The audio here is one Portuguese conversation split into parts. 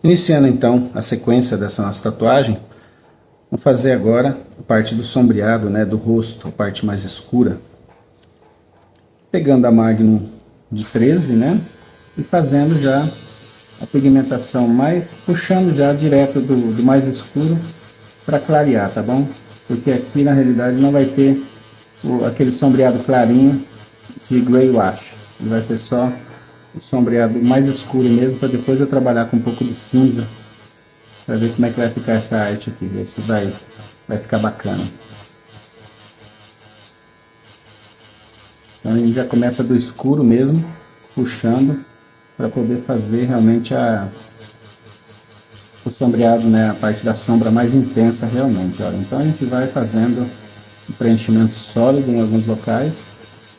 Iniciando então a sequência dessa nossa tatuagem, vamos fazer agora a parte do sombreado, né, do rosto, a parte mais escura. Pegando a Magnum de 13, né, e fazendo já a pigmentação mais, puxando já direto do mais escuro para clarear, tá bom? Porque aqui na realidade não vai ter aquele sombreado clarinho de Grey Wash, vai ser só o sombreado mais escuro mesmo, para depois eu trabalhar com um pouco de cinza, para ver como é que vai ficar essa arte aqui, ver se vai ficar bacana. Então a gente já começa do escuro mesmo, puxando, para poder fazer realmente o sombreado, né, a parte da sombra mais intensa realmente. Olha. Então a gente vai fazendo um preenchimento sólido em alguns locais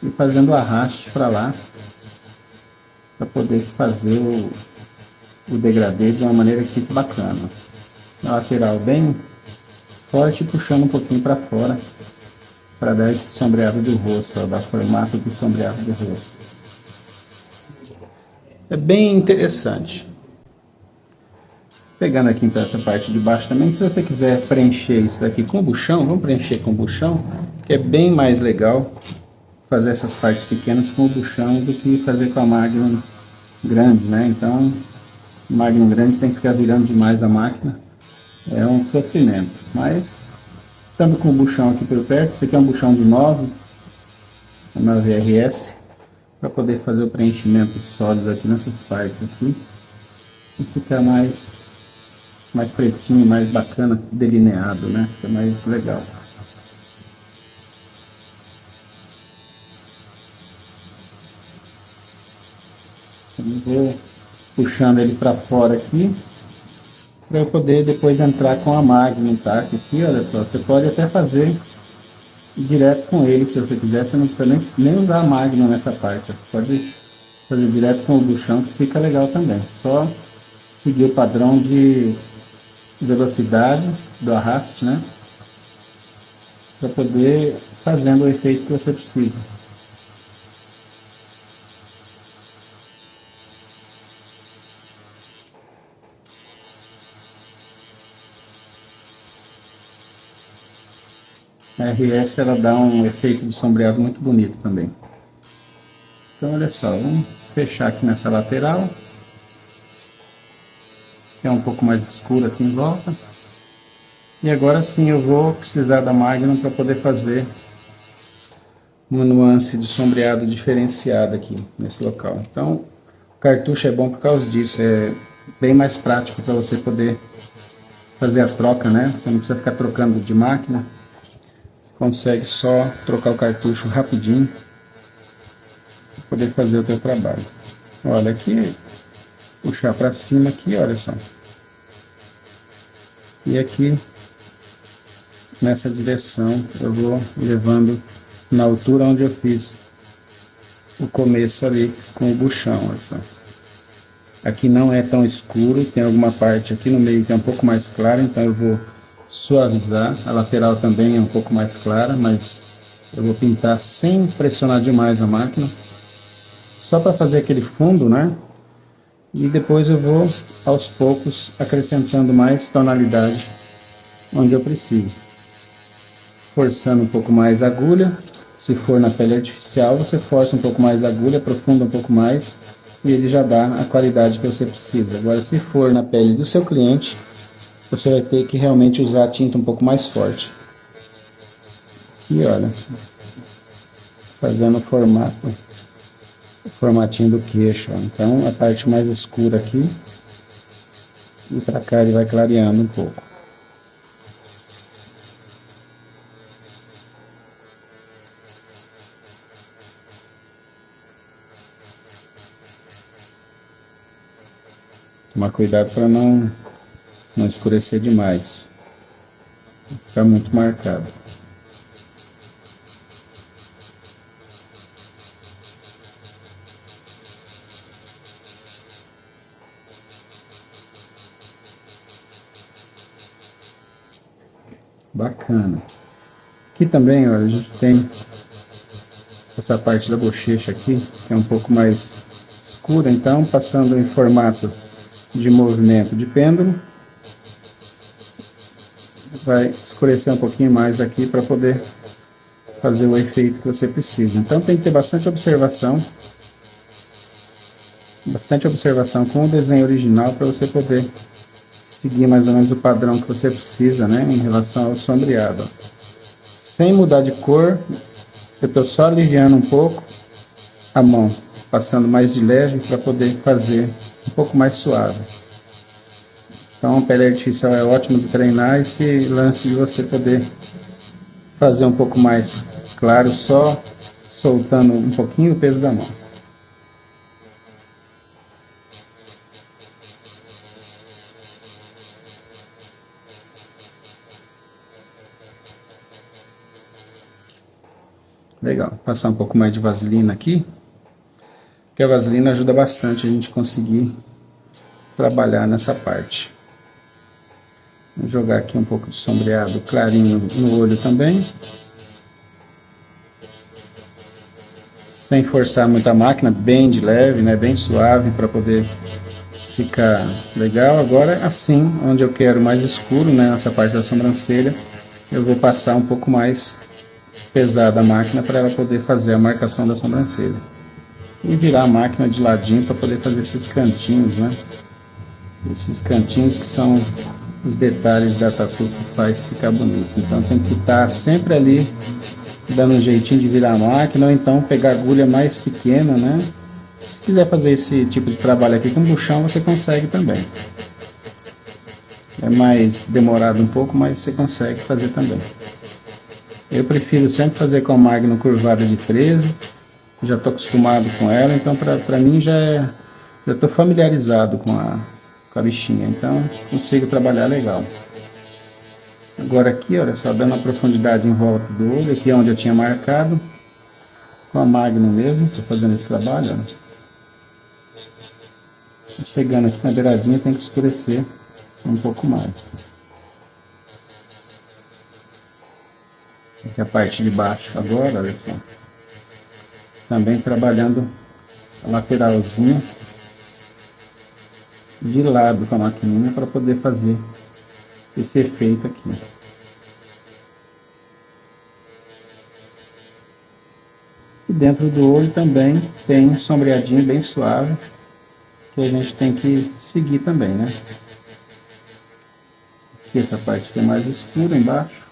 e fazendo o arraste para lá, para poder fazer o degradê de uma maneira que fique bacana. Na lateral bem forte, puxando um pouquinho para fora, para dar esse sombreado do rosto, ó, dar formato do sombreado do rosto. É bem interessante. Pegando aqui então essa parte de baixo também, se você quiser preencher isso daqui com buchão, vamos preencher com buchão, que é bem mais legal fazer essas partes pequenas com o buchão do que fazer com a Magnum grande, né? Então, Magnum grande você tem que ficar virando demais a máquina, é um sofrimento. Mas, estando com o buchão aqui por perto, esse aqui é um buchão de 9 RS, para poder fazer o preenchimento sólido aqui nessas partes aqui, e ficar mais pretinho, mais bacana, delineado, né? Fica mais legal. Eu vou puxando ele para fora aqui, para eu poder depois entrar com a Magnum, tá? Aqui, olha só, você pode até fazer direto com ele, se você quiser, você não precisa nem usar a Magnum nessa parte, você pode fazer direto com o buchão, que fica legal também. Só seguir o padrão de velocidade do arraste, né? Para poder fazendo o efeito que você precisa. A RS ela dá um efeito de sombreado muito bonito também. Então olha só, vamos fechar aqui nessa lateral, que é um pouco mais escuro aqui em volta. E agora sim eu vou precisar da Magnum para poder fazer uma nuance de sombreado diferenciada aqui nesse local. Então o cartucho é bom por causa disso, é bem mais prático para você poder fazer a troca, né? Você não precisa ficar trocando de máquina. Consegue só trocar o cartucho rapidinho para poder fazer o teu trabalho. Olha aqui, puxar para cima aqui, olha só. E aqui, nessa direção, eu vou levando na altura onde eu fiz o começo ali com o buchão, olha só. Aqui não é tão escuro, tem alguma parte aqui no meio que é um pouco mais clara, então eu vou suavizar. A lateral também é um pouco mais clara, mas eu vou pintar sem pressionar demais a máquina, só para fazer aquele fundo, né? E depois eu vou aos poucos acrescentando mais tonalidade onde eu preciso, forçando um pouco mais a agulha. Se for na pele artificial, você força um pouco mais a agulha, aprofunda um pouco mais e ele já dá a qualidade que você precisa. Agora, se for na pele do seu cliente, você vai ter que realmente usar a tinta um pouco mais forte. E olha, fazendo o formatinho do queixo, ó. Então a parte mais escura aqui, e para cá ele vai clareando um pouco. Tomar cuidado para não escurecer demais, ficar muito marcado. Bacana. Aqui também, olha, a gente tem essa parte da bochecha aqui, que é um pouco mais escura, então passando em formato de movimento de pêndulo. Vai escurecer um pouquinho mais aqui para poder fazer o efeito que você precisa. Então tem que ter bastante observação com o desenho original para você poder seguir mais ou menos o padrão que você precisa, né, em relação ao sombreado. Sem mudar de cor, eu estou só aliviando um pouco a mão, passando mais de leve para poder fazer um pouco mais suave. Então a pele artificial é ótimo de treinar esse lance de você poder fazer um pouco mais claro, só soltando um pouquinho o peso da mão. Legal, passar um pouco mais de vaselina aqui, porque a vaselina ajuda bastante a gente conseguir trabalhar nessa parte. Vou jogar aqui um pouco de sombreado clarinho no olho também. Sem forçar muito a máquina, bem de leve, né, bem suave, para poder ficar legal. Agora, assim, onde eu quero mais escuro, né, nessa parte da sobrancelha, eu vou passar um pouco mais pesada a máquina para ela poder fazer a marcação da sobrancelha. E virar a máquina de ladinho para poder fazer esses cantinhos, né? Esses cantinhos que são os detalhes da tatu que faz ficar bonito. Então tem que estar sempre ali dando um jeitinho de virar a máquina, ou então pegar a agulha mais pequena, né? Se quiser fazer esse tipo de trabalho aqui com buchão, você consegue também. É mais demorado um pouco, mas você consegue fazer também. Eu prefiro sempre fazer com a Magnum curvada de 13, já estou acostumado com ela, então para mim já estou familiarizado com a bichinha, então consigo trabalhar legal. Agora aqui, olha só, dando a profundidade em volta do olho, aqui é onde eu tinha marcado, com a Magnum mesmo, estou fazendo esse trabalho, ó. Chegando aqui na beiradinha tem que escurecer um pouco mais. Aqui a parte de baixo agora, olha só. Também trabalhando a lateralzinha de lado com a maquininha para poder fazer esse efeito aqui. E dentro do olho também tem um sombreadinho bem suave, que a gente tem que seguir também, né? Aqui essa parte que é mais escura embaixo.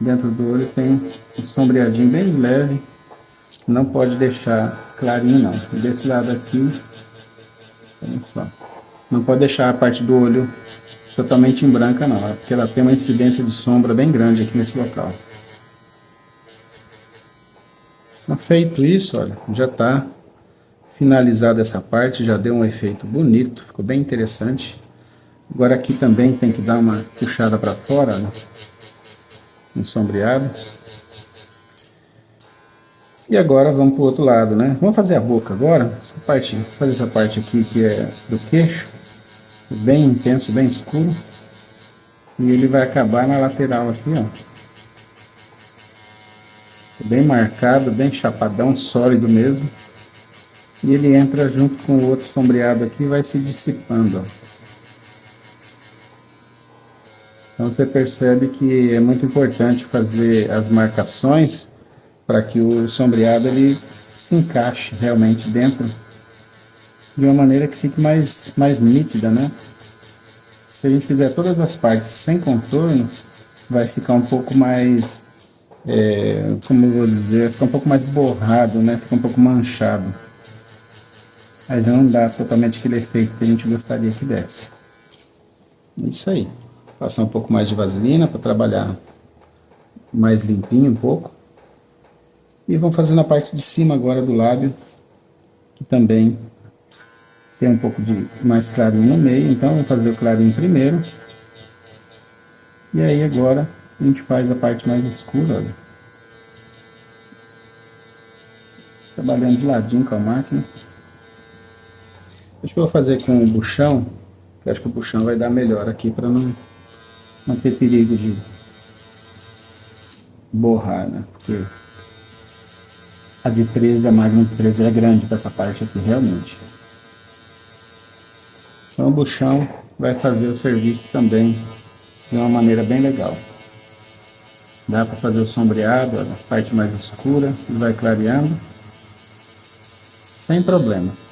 Dentro do olho tem um sombreadinho bem leve, não pode deixar clarinho não. E desse lado aqui, olha só, não pode deixar a parte do olho totalmente em branca não, porque ela tem uma incidência de sombra bem grande aqui nesse local. Então, feito isso, olha, já está finalizada essa parte, já deu um efeito bonito, ficou bem interessante. Agora aqui também tem que dar uma puxada para fora, né? Um sombreado. E agora vamos para o outro lado, né? Vamos fazer a boca agora. Essa parte, fazer essa parte aqui que é do queixo, bem intenso, bem escuro. E ele vai acabar na lateral aqui, ó. Bem marcado, bem chapadão, sólido mesmo. E ele entra junto com o outro sombreado aqui e vai se dissipando, ó. Então você percebe que é muito importante fazer as marcações para que o sombreado ele se encaixe realmente dentro de uma maneira que fique mais nítida, né? Se a gente fizer todas as partes sem contorno, vai ficar um pouco mais, como eu vou dizer, fica um pouco mais borrado, né? Fica um pouco manchado. Aí já não dá totalmente aquele efeito que a gente gostaria que desse. Isso aí. Passar um pouco mais de vaselina para trabalhar mais limpinho um pouco. E vamos fazer na parte de cima agora do lábio, que também tem um pouco de mais clarinho no meio. Então vamos fazer o clarinho primeiro. E aí agora a gente faz a parte mais escura, olha. Trabalhando de ladinho com a máquina. Acho que eu vou fazer com o buchão, que acho que o buchão vai dar melhor aqui para não ter perigo de borrar, né? Porque a de 13, a Magnum 13 é grande para essa parte aqui, realmente. buchão vai fazer o serviço também de uma maneira bem legal. Dá para fazer o sombreado, a parte mais escura, e vai clareando, sem problemas.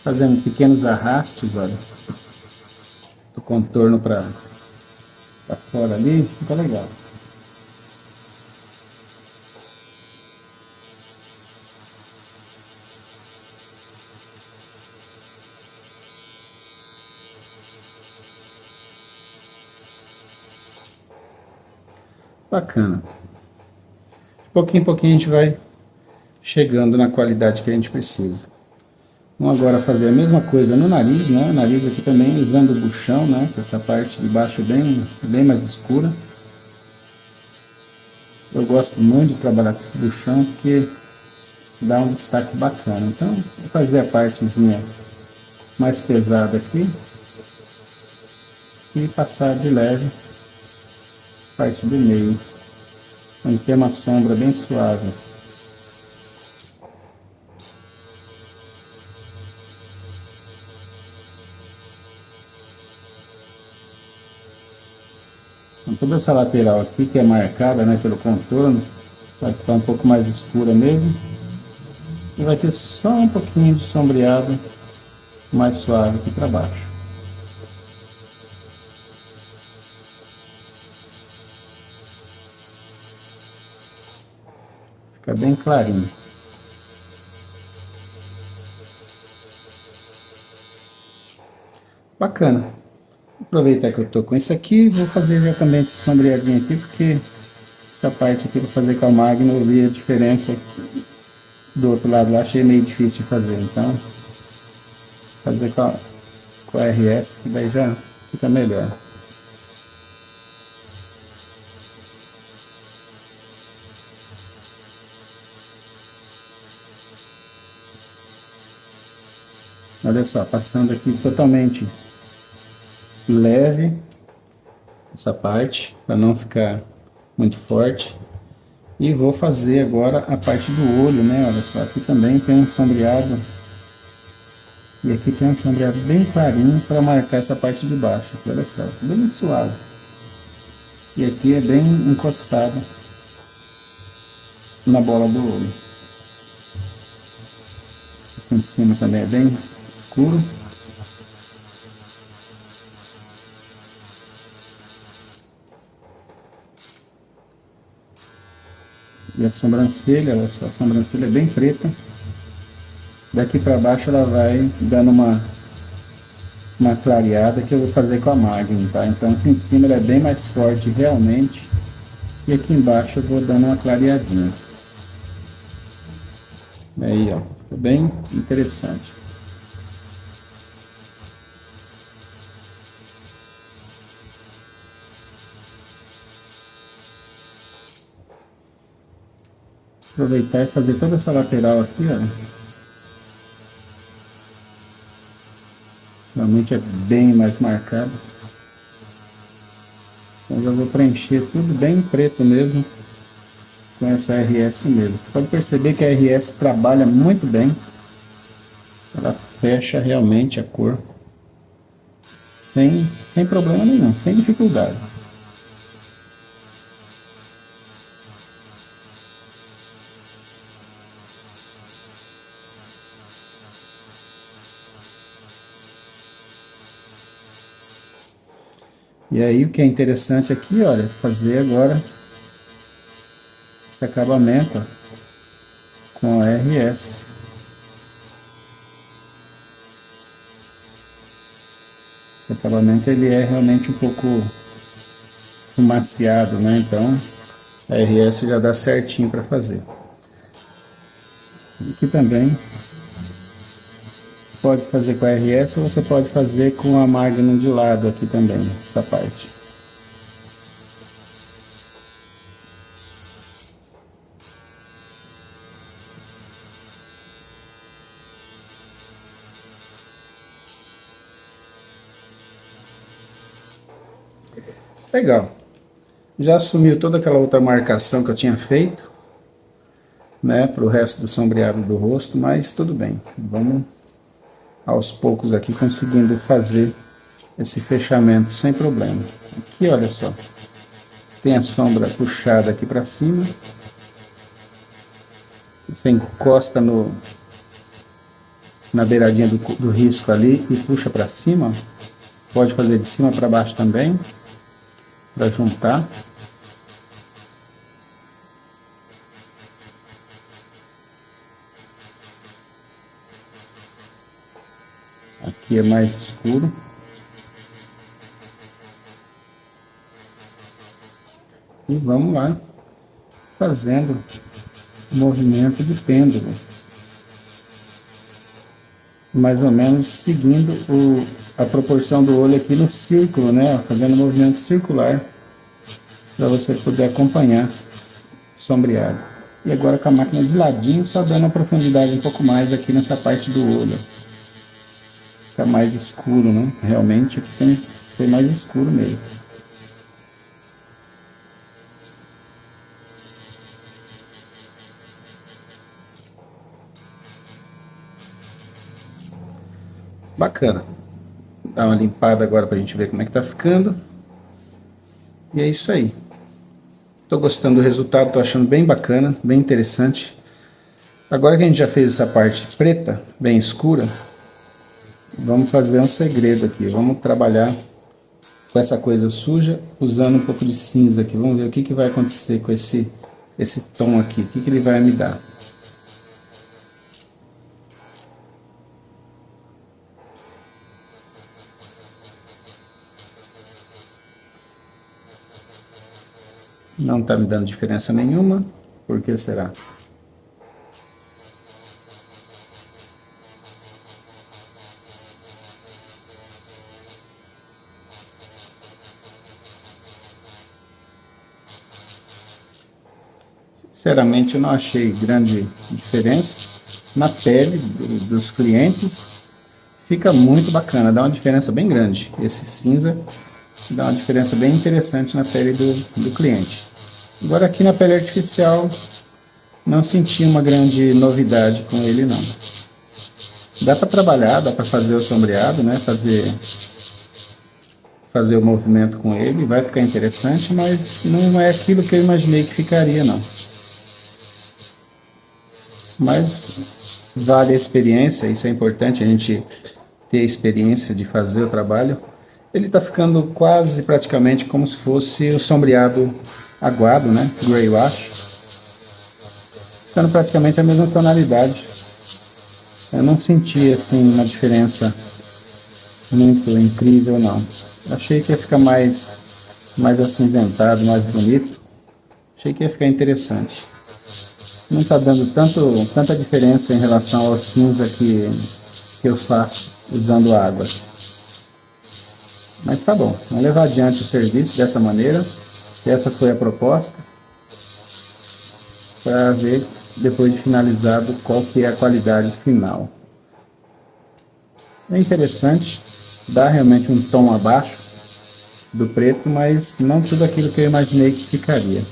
Fazendo pequenos arrastes, olha, do contorno para fora ali, fica legal. Bacana. De pouquinho em pouquinho a gente vai chegando na qualidade que a gente precisa. Vamos agora fazer a mesma coisa no nariz, né? O nariz aqui também usando o buchão, né? Com essa parte de baixo bem mais escura. Eu gosto muito de trabalhar com esse buchão porque dá um destaque bacana. Então, vou fazer a partezinha mais pesada aqui e passar de leve a parte do meio, onde tem uma sombra bem suave. Então, toda essa lateral aqui que é marcada, né, pelo contorno, vai ficar um pouco mais escura mesmo. E vai ter só um pouquinho de sombreado mais suave aqui para baixo. Fica bem clarinho. Bacana. Vou aproveitar que eu tô com isso aqui, vou fazer já também esse sombreadinho aqui, porque essa parte aqui para fazer com a Magno eu vi a diferença do outro lado lá, achei meio difícil de fazer, então fazer com a RS que daí já fica melhor. Olha só, passando aqui totalmente leve essa parte, para não ficar muito forte. E vou fazer agora a parte do olho, né? Olha só, aqui também tem um sombreado. E aqui tem um sombreado bem clarinho para marcar essa parte de baixo. Aqui, olha só, bem suave. E aqui é bem encostado na bola do olho. Aqui em cima também é bem escuro. E a sobrancelha, olha só, a sobrancelha é bem preta. Daqui para baixo ela vai dando uma clareada que eu vou fazer com a Magnum, tá? Então aqui em cima ela é bem mais forte realmente. E aqui embaixo eu vou dando uma clareadinha. Aí, ó, fica bem interessante. Aproveitar e fazer toda essa lateral aqui, ó. Realmente é bem mais marcado. Então eu vou preencher tudo bem preto mesmo, com essa RS mesmo. Você pode perceber que a RS trabalha muito bem. Ela fecha realmente a cor sem problema nenhum, sem dificuldade. E aí o que é interessante aqui, olha, fazer agora esse acabamento, ó, com a RS. Esse acabamento ele é realmente um pouco fumaciado, né? Então a RS já dá certinho para fazer. Aqui também pode fazer com a RS ou você pode fazer com a Magnum de lado aqui também, essa parte. Legal. Já assumiu toda aquela outra marcação que eu tinha feito, né, para o resto do sombreado do rosto, mas tudo bem. Vamos aos poucos aqui conseguindo fazer esse fechamento sem problema. Aqui, olha só, tem a sombra puxada aqui para cima. Você encosta na beiradinha do risco ali e puxa para cima. Pode fazer de cima para baixo também, para juntar. Aqui é mais escuro. E vamos lá, fazendo o movimento de pêndulo. Mais ou menos seguindo a proporção do olho aqui no círculo, né? Fazendo um movimento circular, para você poder acompanhar o sombreado. E agora com a máquina de ladinho, só dando uma profundidade um pouco mais aqui nessa parte do olho. Fica mais escuro, né? Realmente tem que ser mais escuro mesmo. Bacana. Dá uma limpada agora pra gente ver como é que tá ficando. E é isso aí. Tô gostando do resultado, tô achando bem bacana, bem interessante. Agora que a gente já fez essa parte preta, bem escura, vamos fazer um segredo aqui. Vamos trabalhar com essa coisa suja, usando um pouco de cinza aqui. Vamos ver o que que vai acontecer com esse tom aqui. O que que ele vai me dar. Não está me dando diferença nenhuma. Por que será? Sinceramente, eu não achei grande diferença. Na pele dos clientes, fica muito bacana. Dá uma diferença bem grande. Esse cinza dá uma diferença bem interessante na pele do cliente. Agora aqui na pele artificial, não senti uma grande novidade com ele não. Dá para trabalhar, dá para fazer o sombreado, né? Fazer o movimento com ele, vai ficar interessante, mas não é aquilo que eu imaginei que ficaria não. Mas vale a experiência, isso é importante, a gente ter a experiência de fazer o trabalho. Ele está ficando quase praticamente como se fosse o sombreado aguado, né? Grey wash. Ficando praticamente a mesma tonalidade. Eu não senti assim uma diferença muito incrível não. Achei que ia ficar mais acinzentado, mais bonito. Achei que ia ficar interessante. Não está dando tanta diferença em relação ao cinza que eu faço usando água. Mas tá bom, vamos levar adiante o serviço dessa maneira. Essa foi a proposta. Para ver, depois de finalizado, qual que é a qualidade final. É interessante, dá realmente um tom abaixo do preto, mas não tudo aquilo que eu imaginei que ficaria.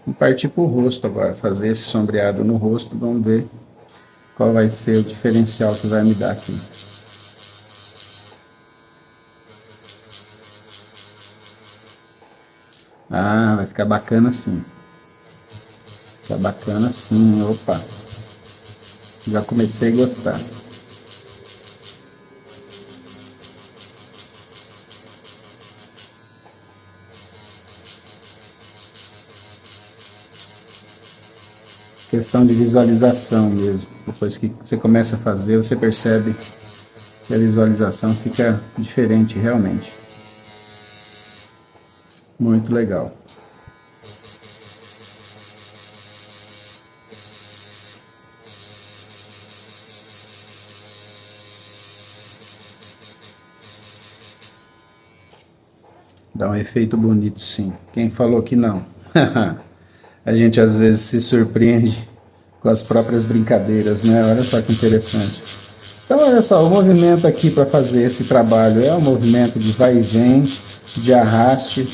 Vamos partir para o rosto agora, fazer esse sombreado no rosto, vamos ver qual vai ser o diferencial que vai me dar aqui. Ah, vai ficar bacana assim. Fica bacana assim, opa. Já comecei a gostar. Questão de visualização mesmo. Depois que você começa a fazer, você percebe que a visualização fica diferente realmente. Muito legal. Dá um efeito bonito, sim. Quem falou que não? A gente às vezes se surpreende com as próprias brincadeiras, né? Olha só que interessante. Então, olha só, o movimento aqui para fazer esse trabalho é um movimento de vai e vem, de arraste.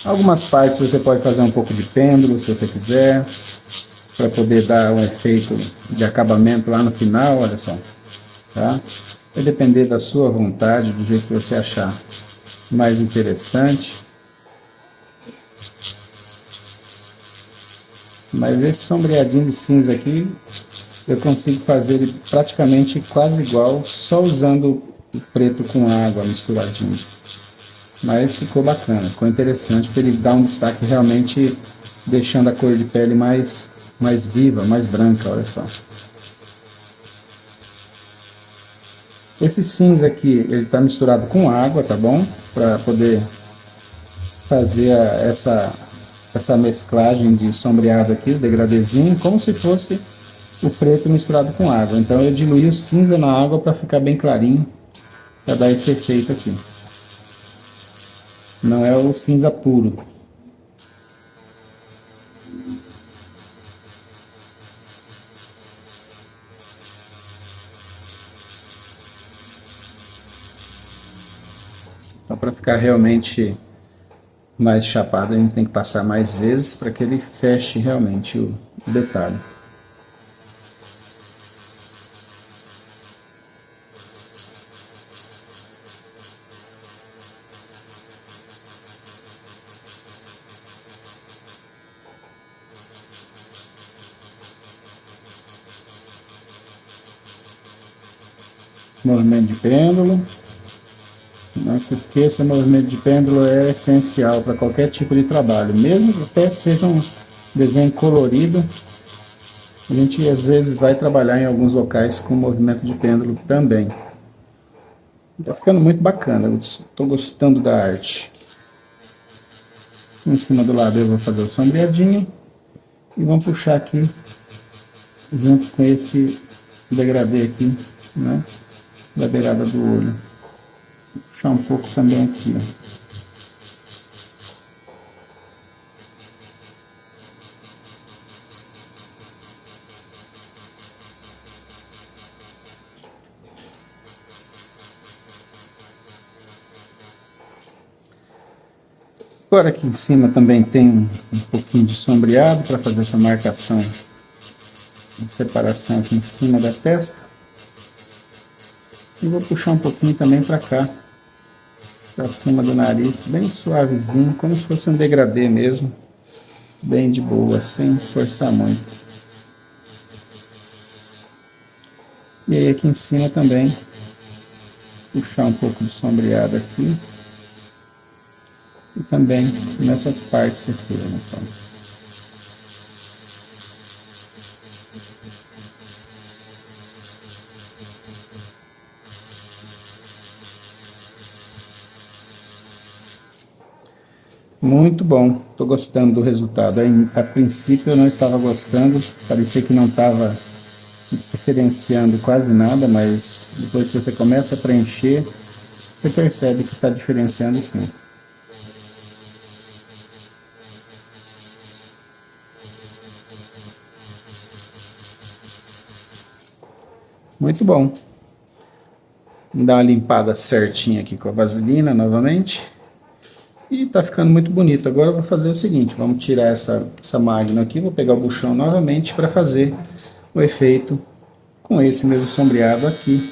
Algumas partes você pode fazer um pouco de pêndulo, se você quiser, para poder dar um efeito de acabamento lá no final, olha só. Tá? Vai depender da sua vontade, do jeito que você achar mais interessante. Mas esse sombreadinho de cinza aqui, eu consigo fazer ele praticamente quase igual, só usando o preto com água misturadinho. Mas ficou bacana, ficou interessante, porque ele dá um destaque realmente deixando a cor de pele mais viva, mais branca, olha só. Esse cinza aqui, ele está misturado com água, tá bom? Para poder fazer essa mesclagem de sombreado aqui, o degradêzinho, como se fosse o preto misturado com água. Então eu diluí o cinza na água para ficar bem clarinho, para dar esse efeito aqui. Não é o cinza puro. Então para ficar realmente mais chapado, a gente tem que passar mais vezes para que ele feche realmente o detalhe. Movimento de pêndulo. Não se esqueça, movimento de pêndulo é essencial para qualquer tipo de trabalho, mesmo que até seja um desenho colorido. A gente às vezes vai trabalhar em alguns locais com movimento de pêndulo também. Está ficando muito bacana, estou gostando da arte. Em cima do lado eu vou fazer o sombreadinho e vamos puxar aqui junto com esse degradê aqui, né, da beirada do olho. Vou puxar um pouco também aqui, ó. Agora aqui em cima também tem um pouquinho de sombreado para fazer essa marcação, separação aqui em cima da testa. E vou puxar um pouquinho também para cá, para cima do nariz, bem suavezinho, como se fosse um degradê mesmo, bem de boa, sem forçar muito. E aí aqui em cima também, puxar um pouco de sombreado aqui. E também nessas partes aqui, olha só. Muito bom, estou gostando do resultado. A princípio eu não estava gostando, parecia que não estava diferenciando quase nada, mas depois que você começa a preencher, você percebe que está diferenciando sim. Muito bom. Vou dar uma limpada certinha aqui com a vaselina novamente. E tá ficando muito bonito. Agora eu vou fazer o seguinte, vamos tirar essa máquina aqui, vou pegar o buchão novamente para fazer o efeito com esse mesmo sombreado aqui,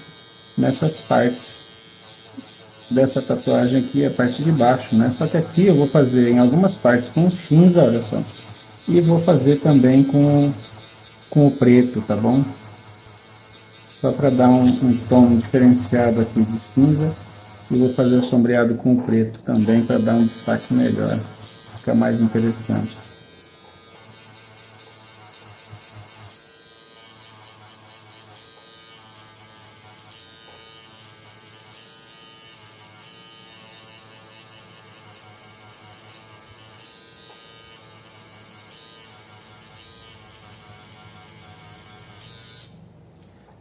nessas partes dessa tatuagem aqui, a parte de baixo, né? Só que aqui eu vou fazer em algumas partes com cinza, olha só. E vou fazer também com o preto, tá bom? Só para dar um tom diferenciado aqui de cinza. E vou fazer o sombreado com o preto também para dar um destaque melhor, fica mais interessante.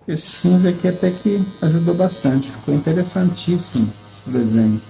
Esse cinza aqui até que ajudou bastante, ficou interessantíssimo o desenho.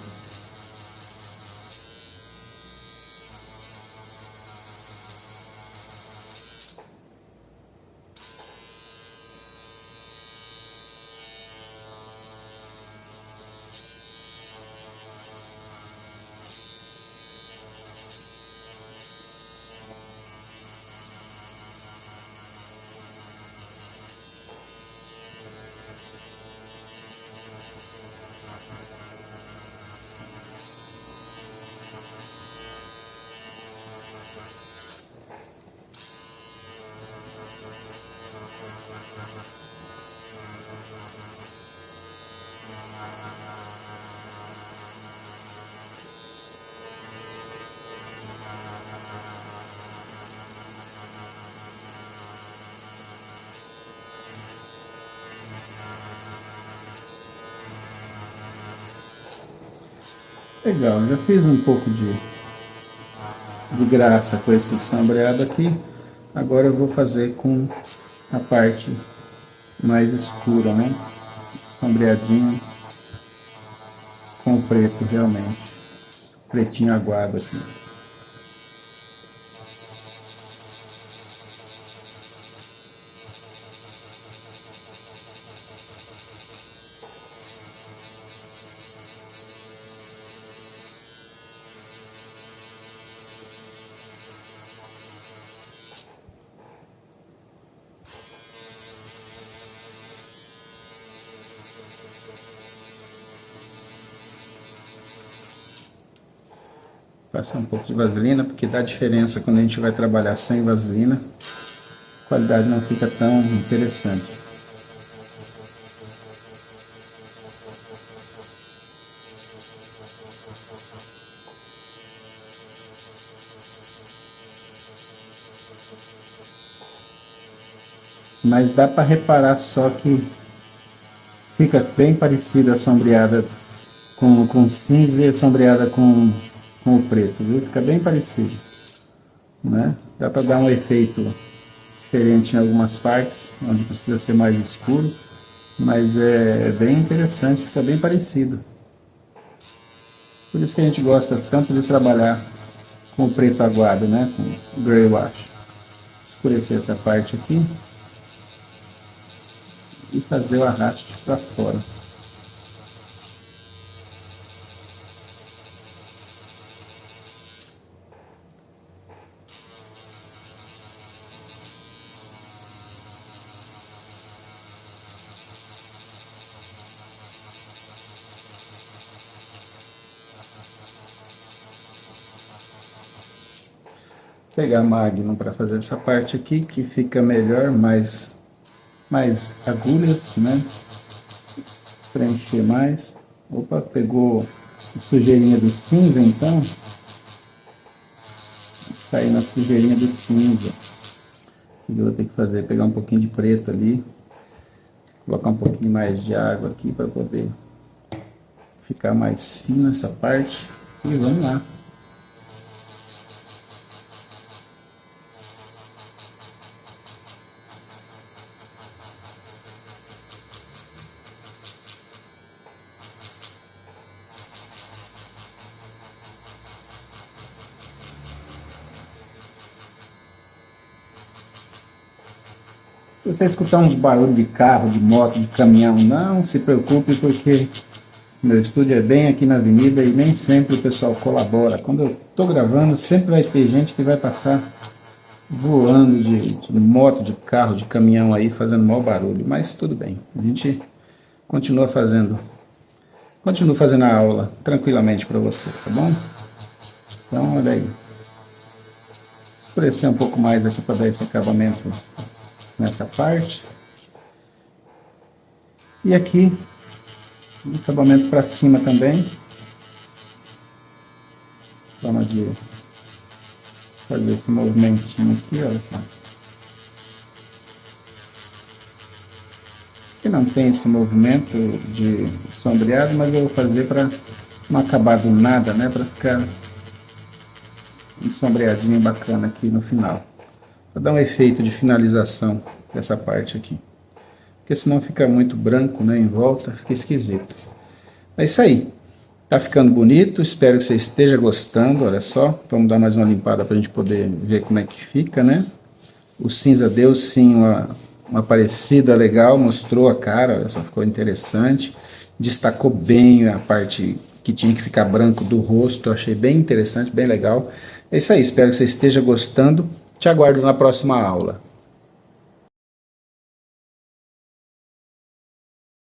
Legal, já fiz um pouco de graça com esse sombreado aqui. Agora eu vou fazer com a parte mais escura, né? Sombreadinho com o preto realmente. Pretinho aguado aqui. Passar um pouco de vaselina, porque dá diferença quando a gente vai trabalhar sem vaselina. A qualidade não fica tão interessante. Mas dá para reparar só que fica bem parecida a sombreada com cinza e a sombreada com o preto, viu? Fica bem parecido, né? Dá para dar um efeito diferente em algumas partes, onde precisa ser mais escuro, mas é bem interessante, fica bem parecido. Por isso que a gente gosta tanto de trabalhar com o preto aguado, né? Com o Grey Wash. Escurecer essa parte aqui e fazer o arraste para fora. Pegar Magnum para fazer essa parte aqui, que fica melhor, mais agulhas, né? Preencher mais. Opa, pegou a sujeirinha do cinza, então. Sair na sujeirinha do cinza. O que eu vou ter que fazer? Pegar um pouquinho de preto ali. Colocar um pouquinho mais de água aqui para poder ficar mais fino essa parte. E vamos lá. Se você escutar uns barulhos de carro, de moto, de caminhão, não se preocupe, porque meu estúdio é bem aqui na avenida e nem sempre o pessoal colabora. Quando eu estou gravando, sempre vai ter gente que vai passar voando de moto, de carro, de caminhão aí, fazendo mau barulho. Mas tudo bem, a gente continua fazendo a aula tranquilamente para você, tá bom? Então, olha aí. Escurecer um pouco mais aqui para dar esse acabamento nessa parte. E aqui, um acabamento para cima também. Forma de fazer esse movimentinho aqui, olha só. Aqui não tem esse movimento de sombreado, mas eu vou fazer para não acabar do nada, né? Para ficar um sombreadinho bacana aqui no final. Para dar um efeito de finalização dessa parte aqui. Porque senão fica muito branco, né, em volta, fica esquisito. É isso aí. Tá ficando bonito, espero que você esteja gostando, olha só. Vamos dar mais uma limpada para a gente poder ver como é que fica, né? O cinza deu sim uma parecida legal, mostrou a cara, olha só, ficou interessante. Destacou bem a parte que tinha que ficar branco do rosto, eu achei bem interessante, bem legal. É isso aí, espero que você esteja gostando. Te aguardo na próxima aula.